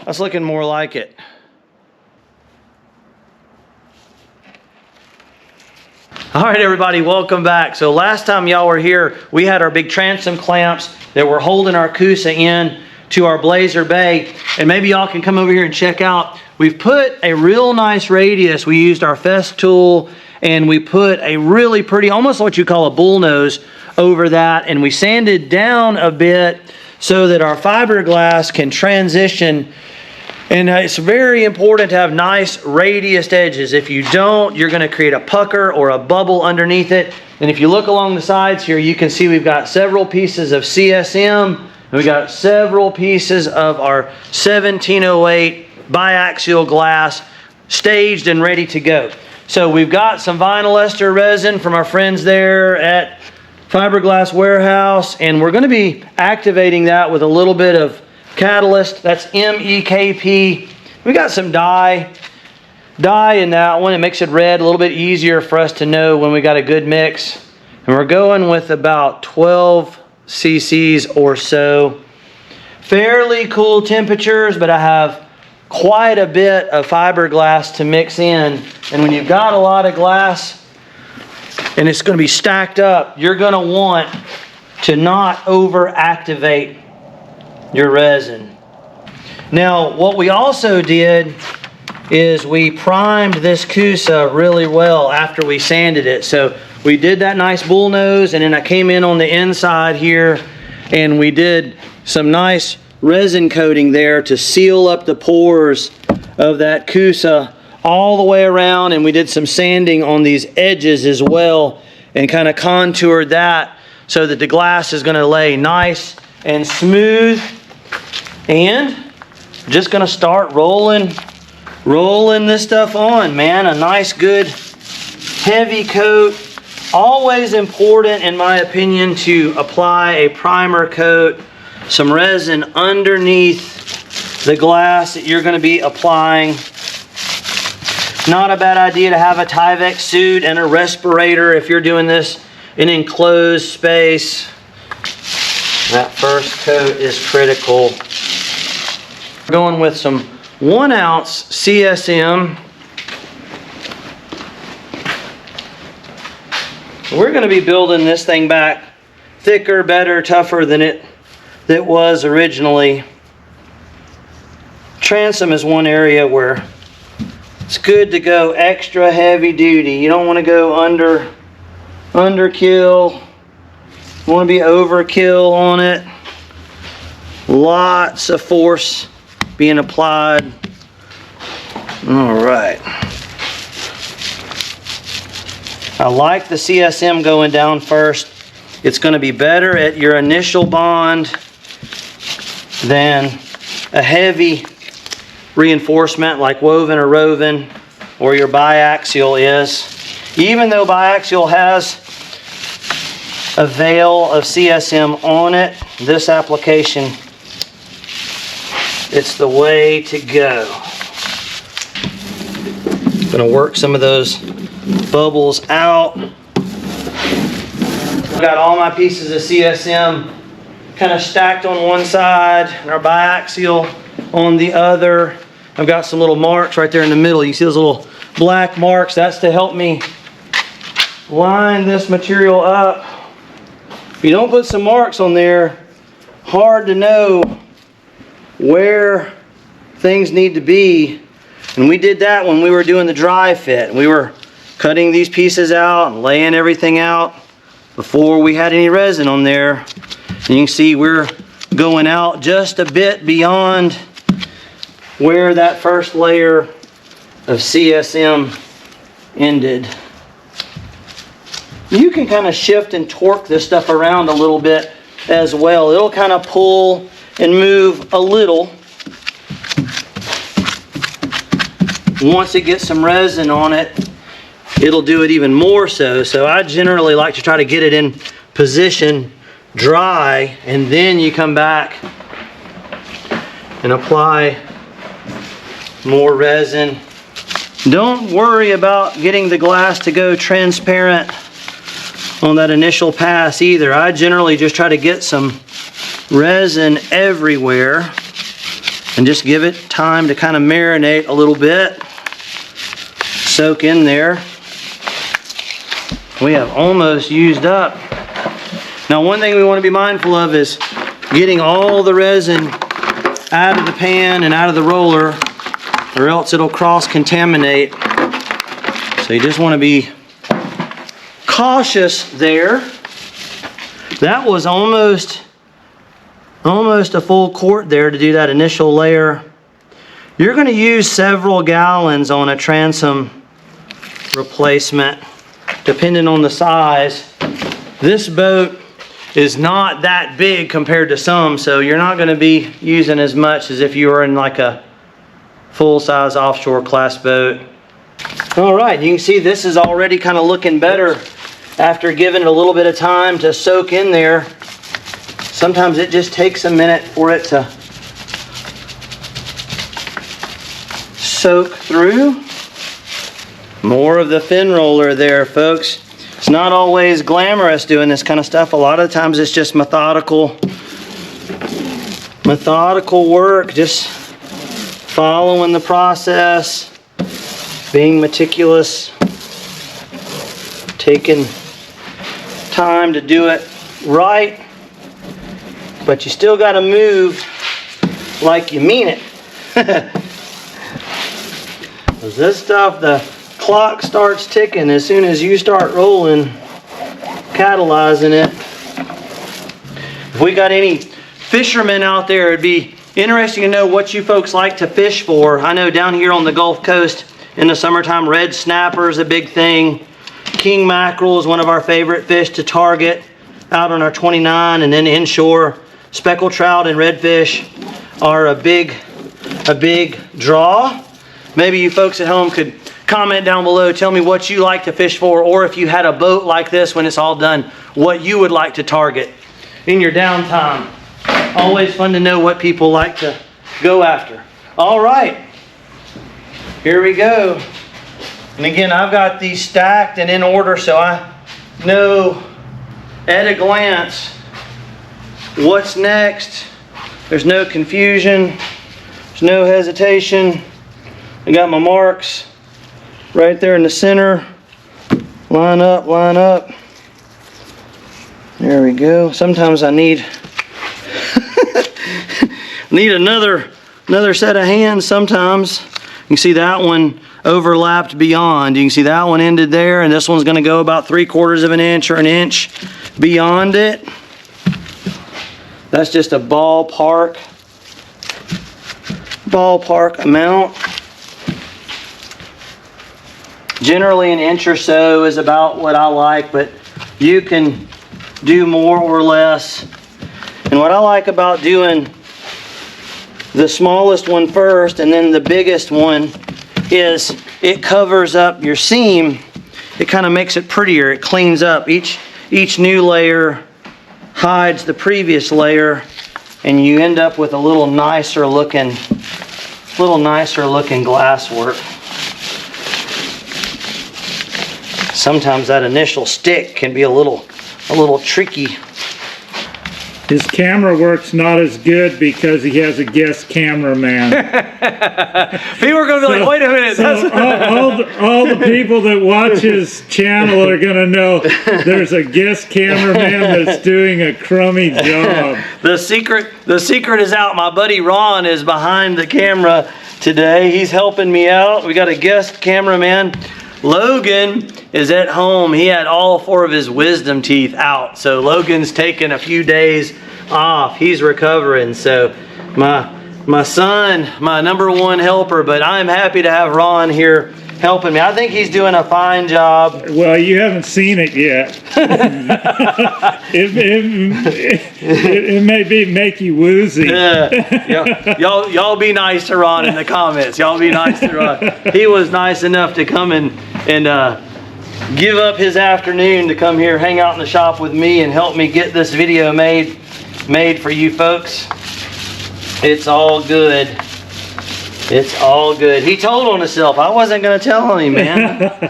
That's looking more like it. All right, everybody, welcome back. So last time y'all were here, we had our big transom clamps that were holding our Coosa in to our Blazer Bay. And maybe y'all can come over here and check out. We've put a real nice radius. We used our Fest tool and we put a really pretty, almost what you call a bull nose over that. And we sanded down a bit so that our fiberglass can transition. And it's very important to have nice radiused edges. If you don't, you're going to create a pucker or a bubble underneath it. And if you look along the sides here, you can see we've got several pieces of CSM. And we got several pieces of our 1708 biaxial glass staged and ready to go. So we've got some vinyl ester resin from our friends there at Fiberglass Warehouse. And we're going to be activating that with a little bit of catalyst. That's MEKP. We got some dye in that one. It makes it red, a little bit easier for us to know when we got a good mix. And we're going with about 12 cc's or so. Fairly cool temperatures, but I have quite a bit of fiberglass to mix in. And when you've got a lot of glass and it's going to be stacked up, you're going to want to not over activate your resin. Now, what we also did is we primed this Coosa really well after we sanded it. So we did that nice bull nose, and then I came in on the inside here and we did some nice resin coating there to seal up the pores of that Coosa all the way around, and we did some sanding on these edges as well and kind of contoured that so that the glass is going to lay nice and smooth. And just going to start rolling this stuff on, man. A nice good heavy coat. Always important, in my opinion, to apply a primer coat, some resin underneath the glass that you're going to be applying. Not a bad idea to have a Tyvek suit and a respirator if you're doing this in an enclosed space. That first coat is critical. We're going with some 1 ounce CSM. We're going to be building this thing back thicker, better, tougher than it was originally. Transom is one area where it's good to go extra heavy duty. You don't want to go underkill. You want to be overkill on it. Lots of force being applied. All right. I like the CSM going down first. It's going to be better at your initial bond than a heavy reinforcement like woven or roven or your biaxial is. Even though biaxial has a veil of CSM on it, this application, it's the way to go. I'm going to work some of those bubbles out. I've got all my pieces of CSM kind of stacked on one side and our biaxial on the other. I've got some little marks right there in the middle. You see those little black marks? That's to help me line this material up. If you don't put some marks on there, hard to know where things need to be. And we did that when we were doing the dry fit. We were cutting these pieces out and laying everything out before we had any resin on there. And you can see we're going out just a bit beyond where that first layer of CSM ended. You can kind of shift and torque this stuff around a little bit as well. It'll kind of pull and move a little once it gets some resin on it. It'll do it even more so. So I generally like to try to get it in position dry, and then you come back and apply more resin. Don't worry about getting the glass to go transparent on that initial pass either. I generally just try to get some resin everywhere and just give it time to kind of marinate a little bit, soak in there. We have almost used up. Now, one thing we want to be mindful of is getting all the resin out of the pan and out of the roller, or else it'll cross-contaminate. So you just want to be cautious there. That was almost a full quart there to do that initial layer. You're going to use several gallons on a transom replacement, depending on the size. This boat is not that big compared to some, so you're not going to be using as much as if you were in like a full-size offshore class boat. All right, you can see this is already kind of looking better after giving it a little bit of time to soak in there. Sometimes it just takes a minute for it to soak through. More of the fin roller there, folks. It's not always glamorous doing this kind of stuff. A lot of times it's just methodical work, just following the process, being meticulous, taking time to do it right, but you still got to move like you mean it. This stuff, the clock starts ticking as soon as you start rolling, catalyzing it. If we got any fishermen out there, it'd be interesting to know what you folks like to fish for. I know down here on the Gulf Coast in the summertime, red snapper is a big thing. King mackerel is one of our favorite fish to target out on our 29, and then inshore, speckled trout and redfish are a big draw. Maybe you folks at home could comment down below, tell me what you like to fish for, or if you had a boat like this when it's all done, what you would like to target in your downtime. Always fun to know what people like to go after. All right, here we go. And again, I've got these stacked and in order, so I know at a glance what's next. There's no confusion, there's no hesitation. I got my marks right there in the center. Line up, line up. There we go. Sometimes I need another set of hands sometimes. You can see that one overlapped beyond. You can see that one ended there, and this one's going to go about 3/4 of an inch or an inch beyond it. That's just a ballpark amount. Generally an inch or so is about what I like, but you can do more or less. And what I like about doing the smallest one first and then the biggest one is it covers up your seam. It kind of makes it prettier. It cleans up. Each new layer hides the previous layer, and you end up with a little nicer looking glass work. Sometimes that initial stick can be a little tricky. His camera work's not as good because he has a guest cameraman. People are going to be like, wait a minute. So all the people that watch his channel are going to know there's a guest cameraman that's doing a crummy job. The secret is out. My buddy Ron is behind the camera today. He's helping me out. We got a guest cameraman. Logan is at home. He had all 4 of his wisdom teeth out. So Logan's taking a few days off. He's recovering. So my son, my #1 helper, but I'm happy to have Ron here helping me. I think he's doing a fine job. Well, you haven't seen it yet. it may make you woozy. Y'all be nice to Ron in the comments. Y'all be nice to Ron. He was nice enough to come and give up his afternoon to come here, hang out in the shop with me, and help me get this video made for you folks. It's all good. It's all good. He told on himself. I wasn't going to tell on him, man.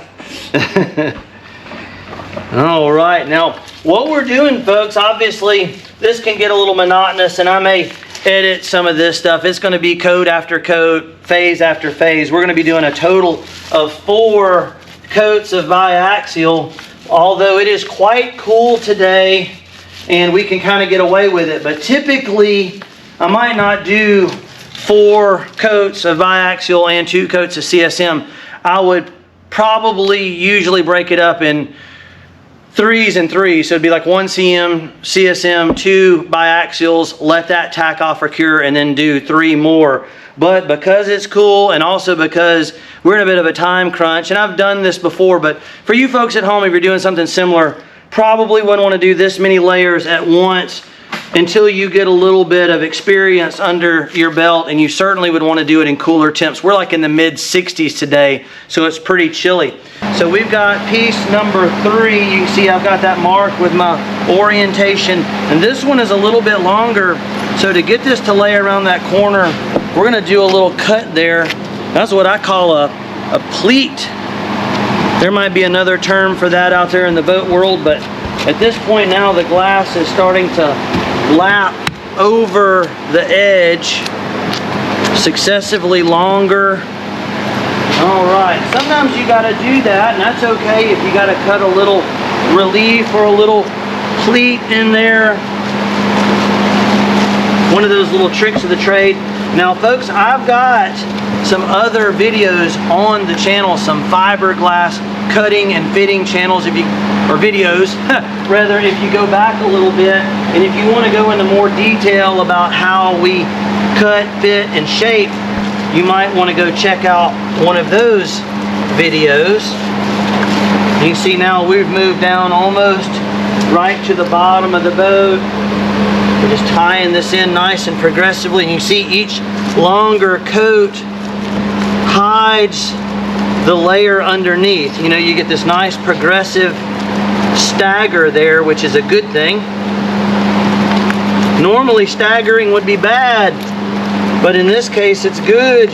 All right. Now, what we're doing, folks, obviously, this can get a little monotonous, and I may edit some of this stuff. It's going to be coat after coat, phase after phase. We're going to be doing a total of 4 coats of biaxial, although it is quite cool today and we can kind of get away with it. But typically, I might not do 4 coats of biaxial and 2 coats of CSM. I would probably usually break it up in 3s and 3s. So it'd be like 1 CSM, 2 biaxials, let that tack off or cure, and then do 3 more. But because it's cool, and also because we're in a bit of a time crunch, and I've done this before, but for you folks at home, if you're doing something similar, probably wouldn't want to do this many layers at once until you get a little bit of experience under your belt, and you certainly would want to do it in cooler temps. We're like in the mid 60s today, so it's pretty chilly. So we've got piece number 3. You can see I've got that marked with my orientation, and this one is a little bit longer. So to get this to lay around that corner, we're going to do a little cut there. That's what I call a pleat. There might be another term for that out there in the boat world, but at this point now the glass is starting to lap over the edge, successively longer. All right, sometimes you got to do that, and that's okay if you got to cut a little relief or a little pleat in there. One of those little tricks of the trade. Now folks, I've got some other videos on the channel, some fiberglass cutting and fitting channels, or videos rather, if you go back a little bit, and if you want to go into more detail about how we cut, fit, and shape, you might want to go check out one of those videos. You can see now we've moved down almost right to the bottom of the boat. We're just tying this in nice and progressively, and you see each longer coat hides the layer underneath. You know, you get this nice progressive stagger there, which is a good thing. Normally staggering would be bad, but in this case it's good.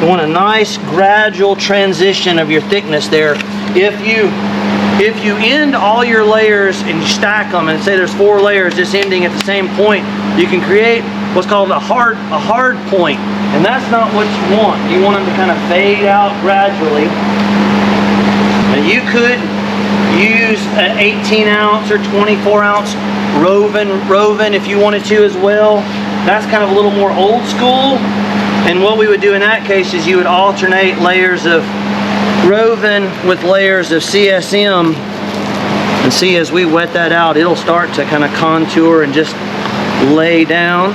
You want a nice gradual transition of your thickness there. If you end all your layers and you stack them, and say there's 4 layers just ending at the same point, you can create what's called a hard point, and that's not what you want. You want them to kind of fade out gradually. And you could use an 18-ounce or 24-ounce roven if you wanted to as well. That's kind of a little more old school. And what we would do in that case is you would alternate layers of roven with layers of CSM, and see, as we wet that out, it'll start to kind of contour and just lay down.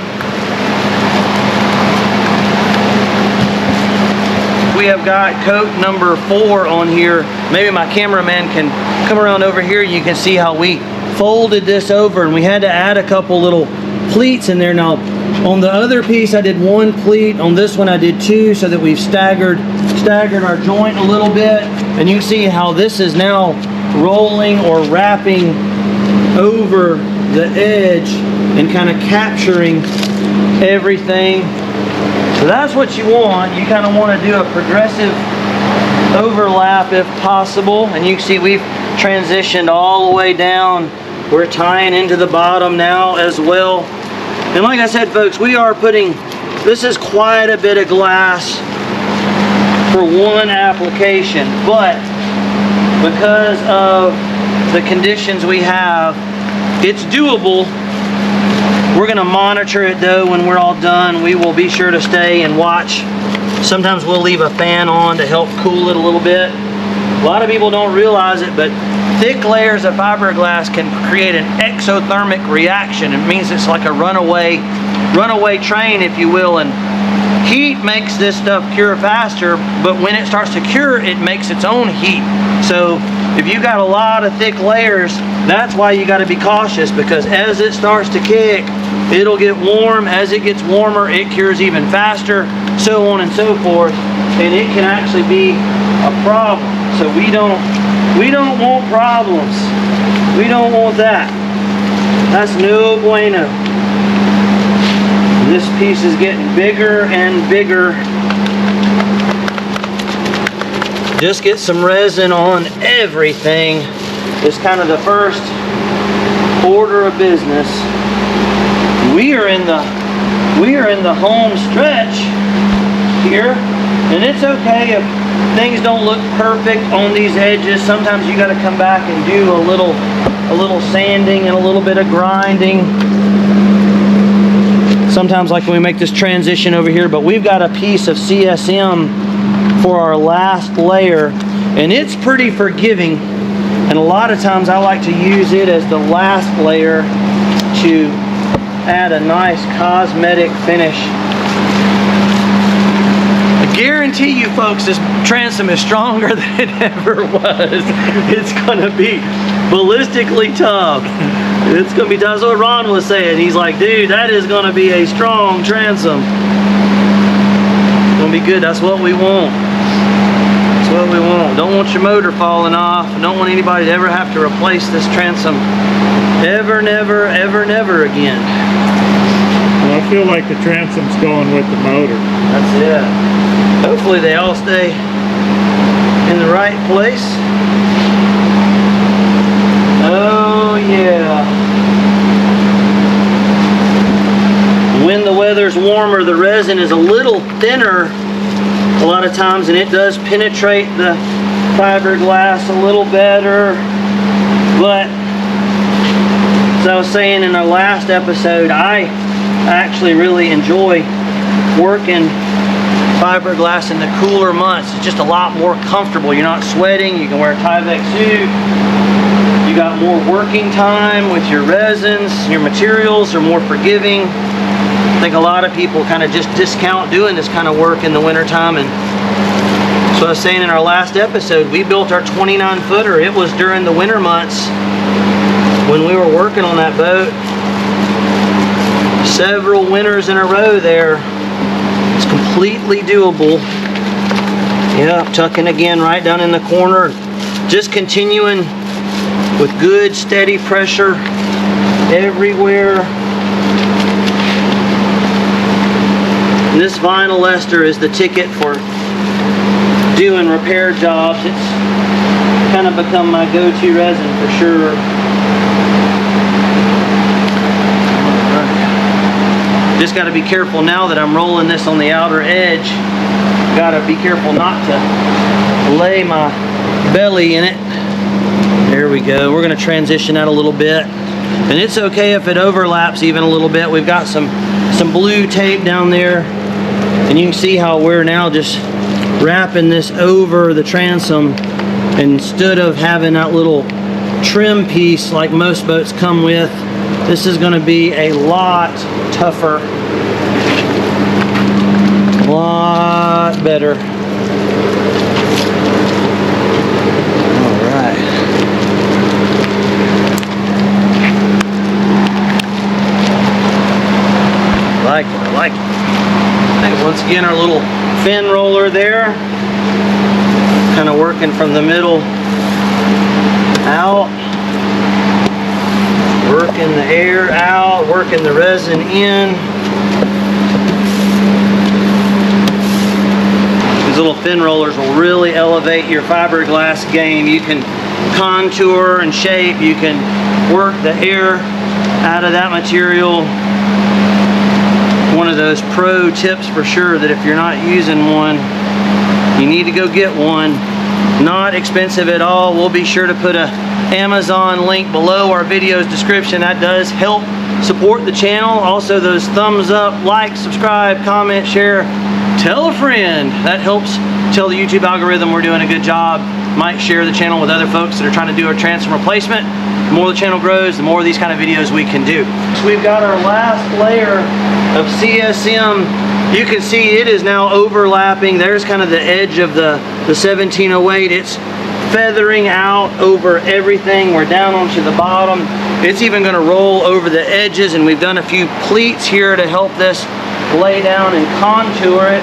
We have got coat number 4 on here. Maybe my cameraman can come around over here. You can see how we folded this over, and we had to add a couple little pleats in there. Now on the other piece I did 1 pleat, on this one I did 2, so that we've staggered our joint a little bit, and you can see how this is now rolling or wrapping over the edge and kind of capturing everything. So that's what you want. You kind of want to do a progressive overlap if possible, and you can see we've transitioned all the way down. We're tying into the bottom now as well. And like I said, folks, we are putting, this is quite a bit of glass for one application, but because of the conditions we have, it's doable. We're going to monitor it though when we're all done. We will be sure to stay and watch. Sometimes we'll leave a fan on to help cool it a little bit. A lot of people don't realize it, but thick layers of fiberglass can create an exothermic reaction. It means it's like a runaway train, if you will, and heat makes this stuff cure faster, but when it starts to cure, it makes its own heat. So if you got a lot of thick layers, that's why you got to be cautious, because as it starts to kick, it'll get warm. As it gets warmer, it cures even faster, so on and so forth, and it can actually be a problem. So we don't want problems. We don't want that. That's no bueno. This piece is getting bigger and bigger. Just get some resin on everything. It's kind of the first order of business. we are in the home stretch here, and it's okay if things don't look perfect on these edges. Sometimes you got to come back and do a little sanding and a little bit of grinding. Sometimes, like when we make this transition over here, but we've got a piece of CSM for our last layer, and it's pretty forgiving. And a lot of times I like to use it as the last layer to add a nice cosmetic finish. I guarantee you folks, this transom is stronger than it ever was. It's gonna be ballistically tough. It's gonna be tough. That's what Ron was saying. He's like, dude, that is gonna be a strong transom. It's gonna be good. That's what we want. That's what we want. Don't want your motor falling off. Don't want anybody to ever have to replace this transom ever, never, ever, never again. Well, I feel like the transom's going with the motor. That's it. Hopefully they all stay in the right place. Oh yeah. When the weather's warmer, the resin is a little thinner a lot of times, and it does penetrate the fiberglass a little better. But as I was saying in our last episode, I actually really enjoy working fiberglass in the cooler months. It's just a lot more comfortable. You're not sweating. You can wear a Tyvek suit. You got more working time with your resins. Your materials are more forgiving. I think a lot of people kind of just discount doing this kind of work in the wintertime. And so I was saying in our last episode, we built our 29 footer. It was during the winter months when we were working on that boat. Several winters in a row there. It's completely doable. Yeah, tucking again right down in the corner. Just continuing with good steady pressure everywhere. And this vinyl ester is the ticket for doing repair jobs. It's kind of become my go-to resin for sure. Just got to be careful now that I'm rolling this on the outer edge. Got to be careful not to lay my belly in it. There we go. We're going to transition that a little bit. And it's okay if it overlaps even a little bit. We've got some blue tape down there. And you can see how we're now just wrapping this over the transom instead of having that little trim piece like most boats come with. This is going to be a lot tougher, a lot better. All right. I like it. And once again, our little fin roller there, kind of working from the middle out. Working the air out, working the resin in. These little fin rollers will really elevate your fiberglass game. You can contour and shape. You can work the air out of that material. One of those pro tips for sure, that if you're not using one, you need to go get one. Not expensive at all. We'll be sure to put a Amazon link below our video's description. That does help support the channel. Also, those thumbs up, like, subscribe, comment, share, tell a friend. That helps tell the YouTube algorithm we're doing a good job. Might share the channel with other folks that are trying to do a transom replacement. The more the channel grows, the more of these kind of videos we can do. So we've got our last layer of CSM. You can see it is now overlapping. There's kind of the edge of the 1708. It's feathering out over everything. We're down onto the bottom. It's even going to roll over the edges, and we've done a few pleats here to help this lay down and contour it.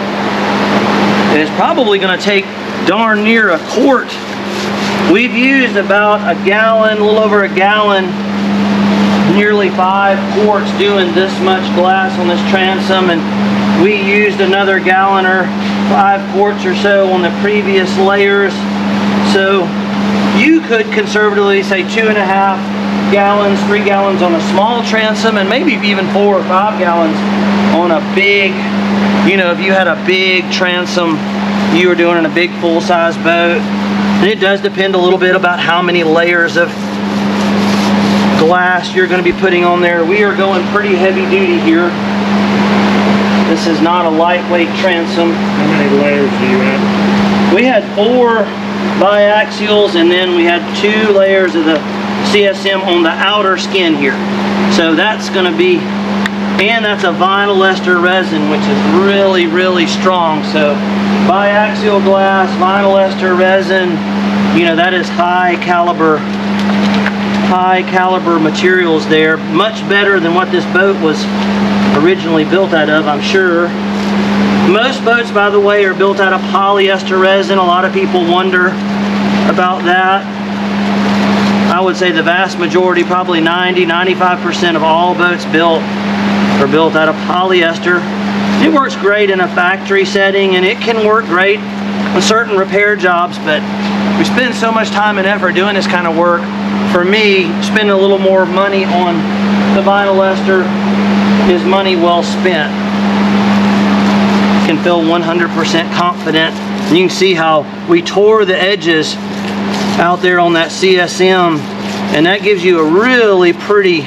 And it's probably going to take darn near a quart. We've used about a gallon, a little over a gallon, nearly 5 quarts doing this much glass on this transom, and we used another gallon or 5 quarts or so on the previous layers. So you could conservatively say 2.5 gallons, 3 gallons on a small transom, and maybe even 4 or 5 gallons on a big, you know, if you had a big transom you were doing in a big full-size boat. And it does depend a little bit about how many layers of glass you're going to be putting on there. We are going pretty heavy duty here. This is not a lightweight transom. How many layers do you have? We had 4 biaxials, and then we had 2 layers of the CSM on the outer skin here. So that's going to be, and that's a vinyl ester resin, which is really, really strong. So biaxial glass, vinyl ester resin, you know, that is high caliber materials there. Much better than what this boat was originally built out of, I'm sure. Most boats, by the way, are built out of polyester resin. A lot of people wonder about that. I would say the vast majority, probably 90-95% of all boats built are built out of polyester. It works great in a factory setting, and it can work great on certain repair jobs, but we spend so much time and effort doing this kind of work. For me, spending a little more money on the vinyl ester is money well spent. Can feel 100% confident. And you can see how we tore the edges out there on that CSM, and that gives you a really pretty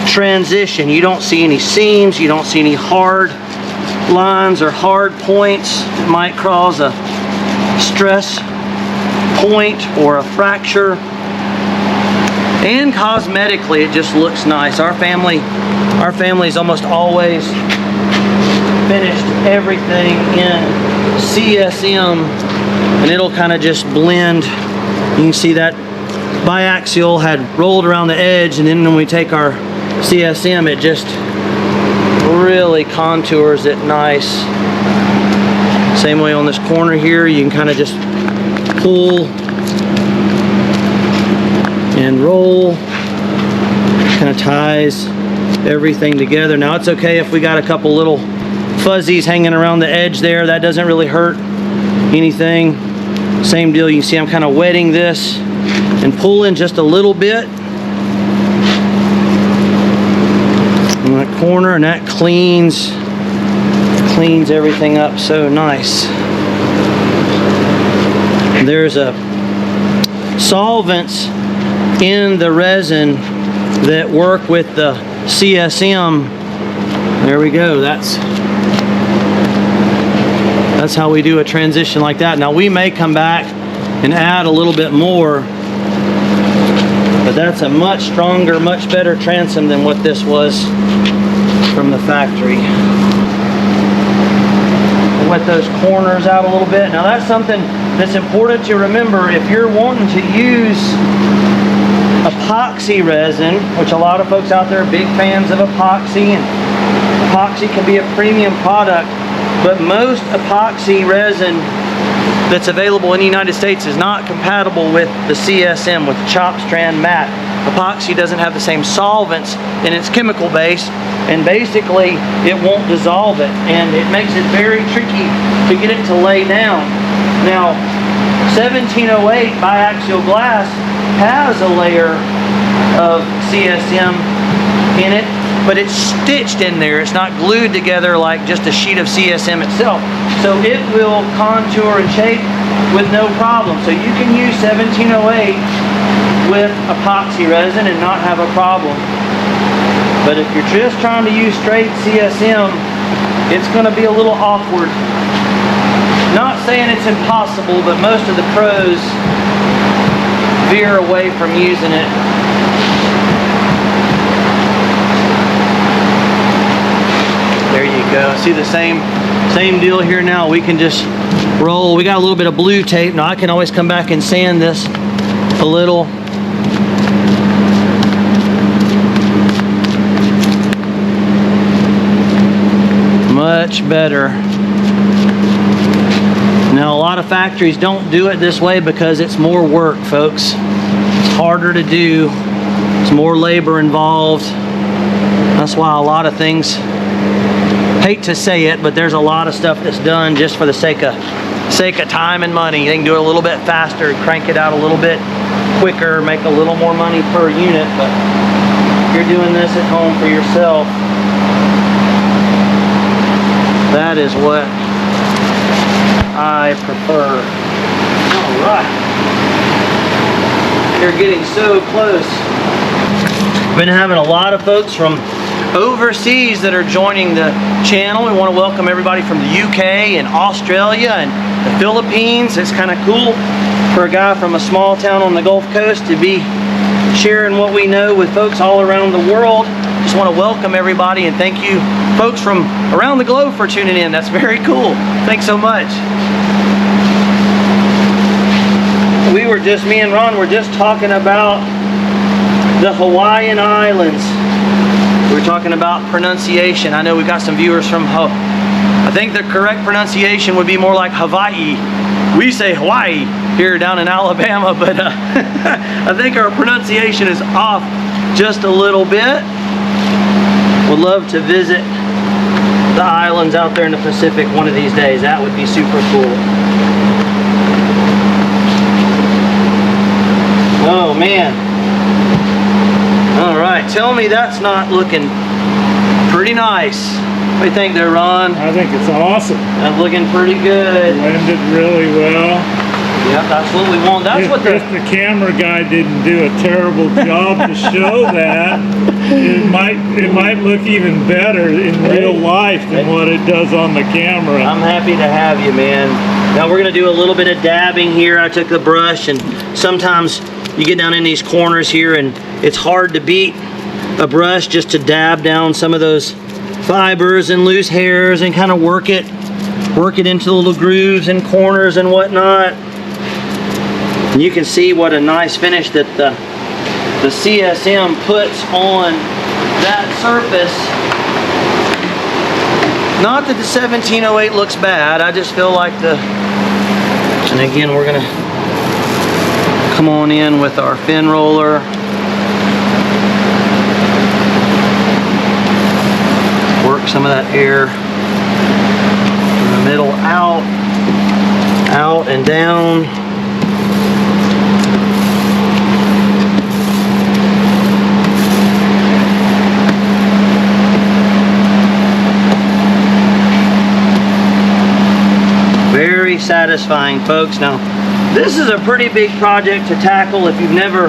transition. You don't see any seams, you don't see any hard lines or hard points that might cause a stress point or a fracture. And cosmetically, it just looks nice. Our family's almost always finished everything in CSM, and it'll kind of just blend. You can see that biaxial had rolled around the edge, and then when we take our CSM, it just really contours it nice. Same way on this corner here, you can kind of just pull and roll. Kind of ties everything together. Now it's okay if we got a couple little fuzzies hanging around the edge there. That doesn't really hurt anything. Same deal, you can see I'm kind of wetting this and pulling just a little bit in that corner, and that cleans everything up so nice. There's a solvents in the resin that work with the CSM. There we go. That's how we do a transition like that. Now we may come back and add a little bit more, but that's a much stronger, much better transom than what this was from the factory. We'll wet those corners out a little bit. Now that's something that's important to remember. If you're wanting to use epoxy resin, which a lot of folks out there are big fans of epoxy, and epoxy can be a premium product, but most epoxy resin that's available in the United States is not compatible with the CSM, with the chop strand mat. Epoxy doesn't have the same solvents in its chemical base, and basically it won't dissolve it, and it makes it very tricky to get it to lay down. Now 1708 biaxial glass has a layer of CSM in it, but it's stitched in there. It's not glued together like just a sheet of CSM itself. So it will contour and shape with no problem. So you can use 1708 with epoxy resin and not have a problem. But if you're just trying to use straight CSM, it's going to be a little awkward. Not saying it's impossible, but most of the pros veer away from using it. There you go. See the same deal here now. We can just roll. We got a little bit of blue tape. Now I can always come back and sand this a little. Much better. Now a lot of factories don't do it this way because it's more work, folks. It's harder to do. It's more labor involved. That's why a lot of things, hate to say it, but there's a lot of stuff that's done just for the sake of sake of time and money. They can do it a little bit faster, crank it out a little bit quicker, make a little more money per unit. But if you're doing this at home for yourself, that is what I prefer. All right. They're getting so close. Been having a lot of folks from overseas that are joining the channel. We want to welcome everybody from the UK and Australia and the Philippines. It's kind of cool for a guy from a small town on the Gulf Coast to be sharing what we know with folks all around the world. Just want to welcome everybody and thank you folks from around the globe for tuning in. That's very cool. Thanks so much. Me and Ron were just talking about the Hawaiian Islands. We're talking about pronunciation. I know we got some viewers from I think the correct pronunciation would be more like Hawaii. We say Hawaii here down in Alabama, but I think our pronunciation is off just a little bit. Would love to visit the islands out there in the Pacific one of these days. That would be super cool. Oh man. All right, tell me that's not looking pretty nice. What do you think there, Ron? I think it's awesome. That's looking pretty good. Blended really well. Yep, that's what we want. That's what if the camera guy didn't do a terrible job to show that, it might look even better in real life than what it does on the camera. I'm happy to have you, man. Now we're gonna do a little bit of dabbing here. I took the brush, and sometimes you get down in these corners here and it's hard to beat a brush just to dab down some of those fibers and loose hairs and kind of work it into the little grooves and corners and whatnot. And you can see what a nice finish that the CSM puts on that surface. Not that the 1708 looks bad, I just feel like and again we're gonna come on in with our fin roller. Work some of that air in the middle, out and down. Very satisfying, folks. Now, this is a pretty big project to tackle if you've never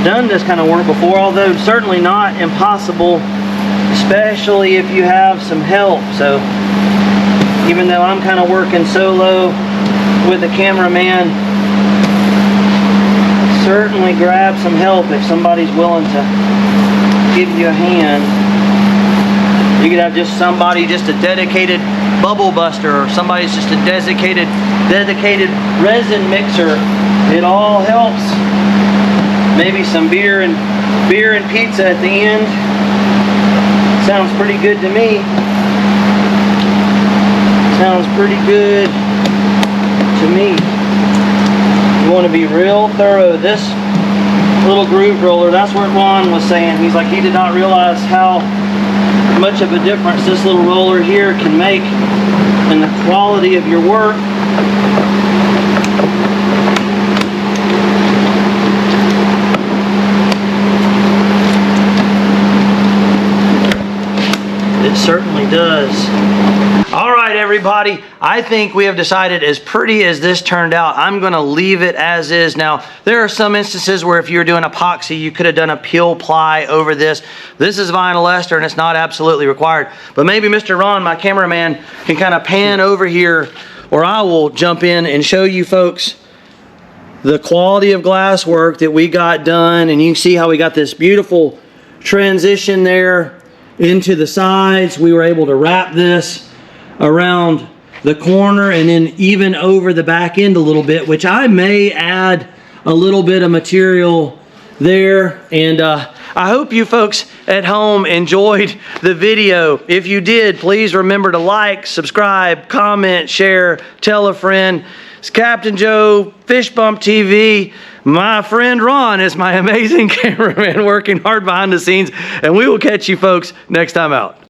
done this kind of work before, although certainly not impossible, especially if you have some help. So even though I'm kind of working solo with the cameraman, certainly grab some help if somebody's willing to give you a hand. You could have just somebody, just a dedicated bubble buster, or somebody's just a dedicated resin mixer. It all helps. Maybe some beer and pizza at the end. Sounds pretty good to me. Sounds pretty good to me. You want to be real thorough. This little groove roller, that's what Ron was saying. He's like, he did not realize how much of a difference this little roller here can make in the quality of your work. It certainly does. All right, everybody, I think we have decided, as pretty as this turned out, I'm going to leave it as is. Now, there are some instances where if you were doing epoxy, you could have done a peel ply over this. This is vinyl ester, and it's not absolutely required. But maybe Mr. Ron, my cameraman, can kind of pan over here, or I will jump in and show you folks the quality of glass work that we got done. And you can see how we got this beautiful transition there into the sides. We were able to wrap this around the corner and then even over the back end a little bit, which I may add a little bit of material there. And I hope you folks at home enjoyed the video. If you did, please remember to like, subscribe, comment, share, tell a friend. It's Captain Joe, Fish Bump TV. My friend Ron is my amazing cameraman working hard behind the scenes, and we will catch you folks next time out.